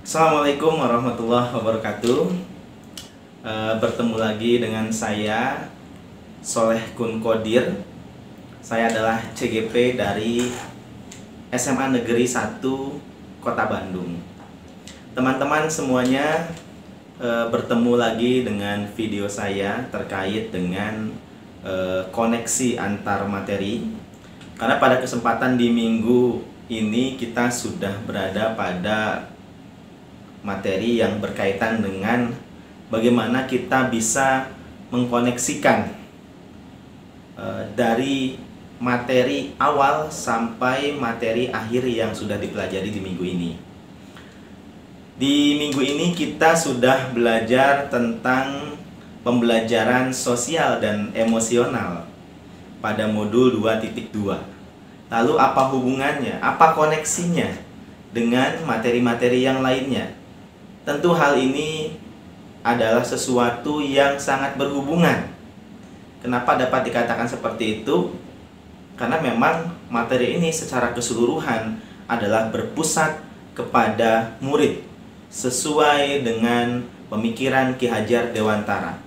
Assalamualaikum warahmatullahi wabarakatuh. Bertemu lagi dengan saya Soleh Kun Kodir. Saya adalah CGP dari SMA Negeri 1 Kota Bandung. Teman-teman semuanya, bertemu lagi dengan video saya terkait dengan koneksi antar materi. Karena pada kesempatan di minggu ini kita sudah berada pada materi yang berkaitan dengan bagaimana kita bisa mengkoneksikan dari materi awal sampai materi akhir yang sudah dipelajari di minggu ini. Di minggu ini kita sudah belajar tentang pembelajaran sosial dan emosional pada modul 2.2. Lalu apa hubungannya, apa koneksinya dengan materi-materi yang lainnya? Tentu hal ini adalah sesuatu yang sangat berhubungan. Kenapa dapat dikatakan seperti itu? Karena memang materi ini secara keseluruhan adalah berpusat kepada murid sesuai dengan pemikiran Ki Hajar Dewantara.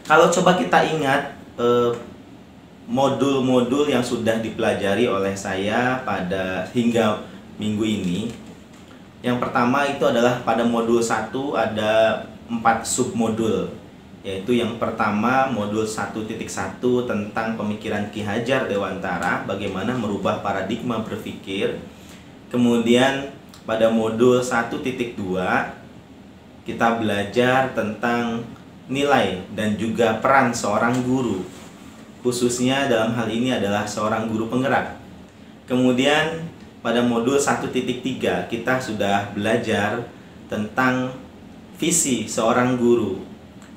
Kalau coba kita ingat modul-modul yang sudah dipelajari oleh saya pada hingga minggu ini. Yang pertama itu adalah pada modul 1 ada 4 submodul. Yaitu yang pertama modul 1.1 tentang pemikiran Ki Hajar Dewantara, bagaimana merubah paradigma berpikir. Kemudian pada modul 1.2 kita belajar tentang nilai dan juga peran seorang guru. Khususnya dalam hal ini adalah seorang guru penggerak. Kemudian pada modul 1.3 kita sudah belajar tentang visi seorang guru.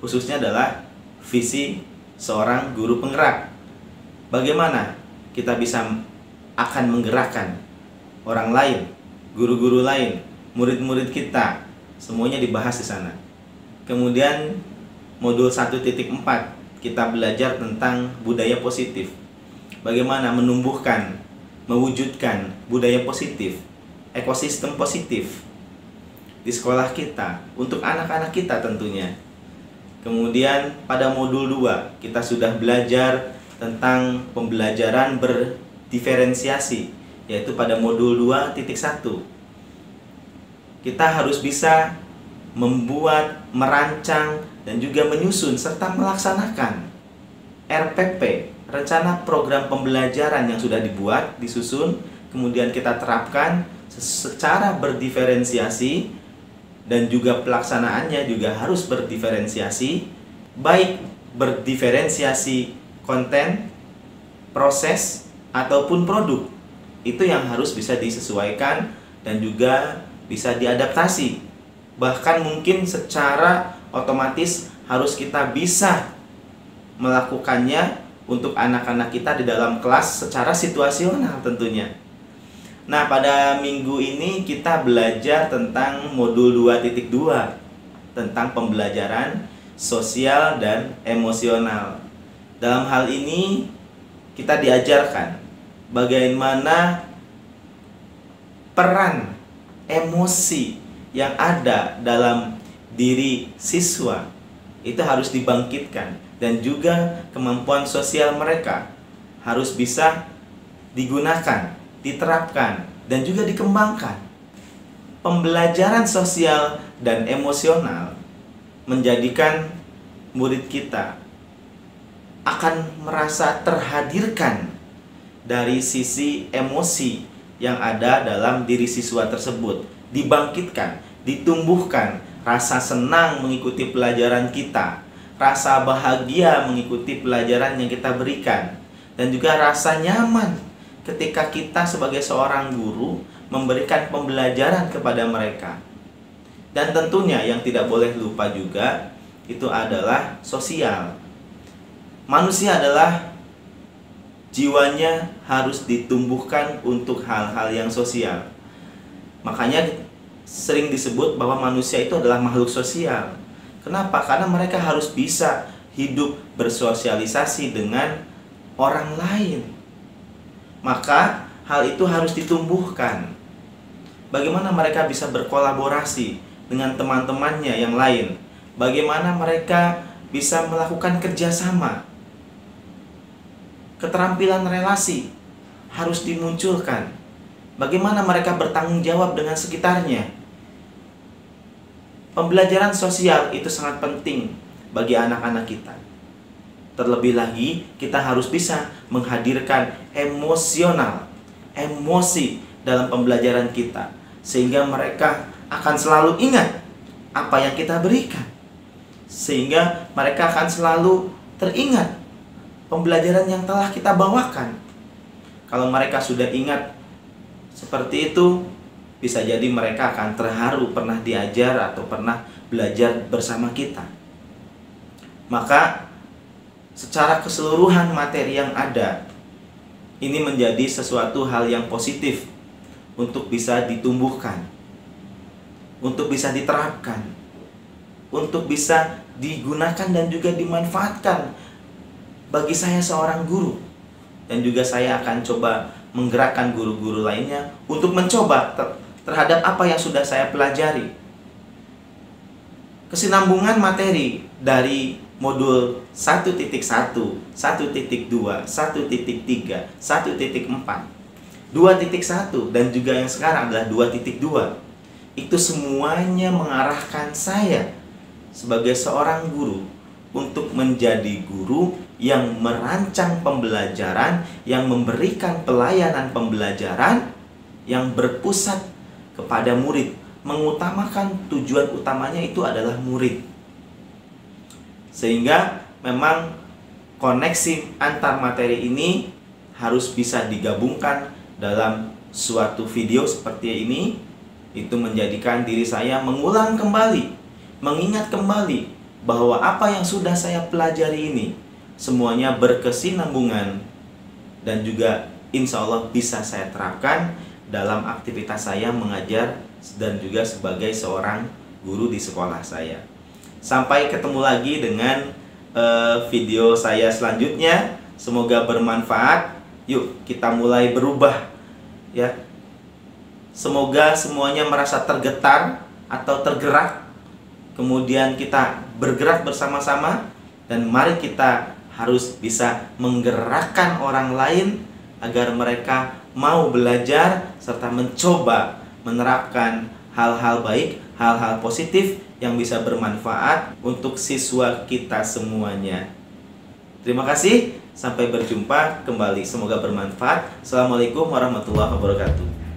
Khususnya adalah visi seorang guru penggerak. Bagaimana kita bisa akan menggerakkan orang lain, guru-guru lain, murid-murid kita, semuanya dibahas di sana. Kemudian modul 1.4 kita belajar tentang budaya positif. Bagaimana menumbuhkan, mewujudkan budaya positif, ekosistem positif di sekolah kita, untuk anak-anak kita tentunya. Kemudian pada modul 2 kita sudah belajar tentang pembelajaran berdiferensiasi, yaitu pada modul 2.1 kita harus bisa membuat, merancang, dan juga menyusun serta melaksanakan RPP, rencana program pembelajaran yang sudah dibuat, disusun, kemudian kita terapkan secara berdiferensiasi, dan juga pelaksanaannya juga harus berdiferensiasi, baik berdiferensiasi konten, proses, ataupun produk. Itu yang harus bisa disesuaikan dan juga bisa diadaptasi. Bahkan mungkin secara otomatis harus kita bisa melakukannya untuk anak-anak kita di dalam kelas secara situasional tentunya. Nah, pada minggu ini kita belajar tentang modul 2.2 tentang pembelajaran sosial dan emosional. Dalam hal ini kita diajarkan bagaimana peran emosi yang ada dalam diri siswa itu harus dibangkitkan, dan juga kemampuan sosial mereka harus bisa digunakan, diterapkan, dan juga dikembangkan. Pembelajaran sosial dan emosional menjadikan murid kita akan merasa terhadirkan dari sisi emosi yang ada dalam diri siswa tersebut, dibangkitkan, ditumbuhkan rasa senang mengikuti pelajaran kita, rasa bahagia mengikuti pelajaran yang kita berikan, dan juga rasa nyaman ketika kita sebagai seorang guru memberikan pembelajaran kepada mereka. Dan tentunya yang tidak boleh lupa juga itu adalah sosial. Manusia adalah jiwanya harus ditumbuhkan untuk hal-hal yang sosial. Makanya sering disebut bahwa manusia itu adalah makhluk sosial. Kenapa? Karena mereka harus bisa hidup bersosialisasi dengan orang lain. Maka hal itu harus ditumbuhkan. bagaimana mereka bisa berkolaborasi dengan teman-temannya yang lain, bagaimana mereka bisa melakukan kerjasama. Keterampilan relasi harus dimunculkan. Bagaimana mereka bertanggung jawab dengan sekitarnya. Pembelajaran sosial itu sangat penting bagi anak-anak kita. Terlebih lagi, kita harus bisa menghadirkan emosi dalam pembelajaran kita, sehingga mereka akan selalu ingat apa yang kita berikan, sehingga mereka akan selalu teringat pembelajaran yang telah kita bawakan. Kalau mereka sudah ingat seperti itu, bisa jadi mereka akan terharu pernah diajar atau pernah belajar bersama kita. Maka secara keseluruhan materi yang ada, ini menjadi sesuatu hal yang positif untuk bisa ditumbuhkan, untuk bisa diterapkan, untuk bisa digunakan dan juga dimanfaatkan bagi saya seorang guru. Dan juga saya akan coba menggerakkan guru-guru lainnya untuk mencoba terhadap apa yang sudah saya pelajari. Kesinambungan materi dari modul 1.1, 1.2, 1.3, 1.4, 2.1 dan juga yang sekarang adalah 2.2. Itu semuanya mengarahkan saya sebagai seorang guru untuk menjadi guru yang merancang pembelajaran, yang memberikan pelayanan pembelajaran yang berpusat kepada murid, mengutamakan tujuan utamanya itu adalah murid. Sehingga memang koneksi antar materi ini harus bisa digabungkan dalam suatu video seperti ini. Itu menjadikan diri saya mengulang kembali, mengingat kembali bahwa apa yang sudah saya pelajari ini semuanya berkesinambungan dan juga insya Allah bisa saya terapkan dalam aktivitas saya mengajar dan juga sebagai seorang guru di sekolah saya. Sampai ketemu lagi dengan video saya selanjutnya. Semoga bermanfaat. Yuk kita mulai berubah ya. Semoga semuanya merasa tergetar atau tergerak. Kemudian kita bergerak bersama-sama, dan mari kita harus bisa menggerakkan orang lain agar mereka mau belajar serta mencoba menerapkan hal-hal baik, hal-hal positif yang bisa bermanfaat untuk siswa kita semuanya. Terima kasih, sampai berjumpa kembali. Semoga bermanfaat. Assalamualaikum warahmatullahi wabarakatuh.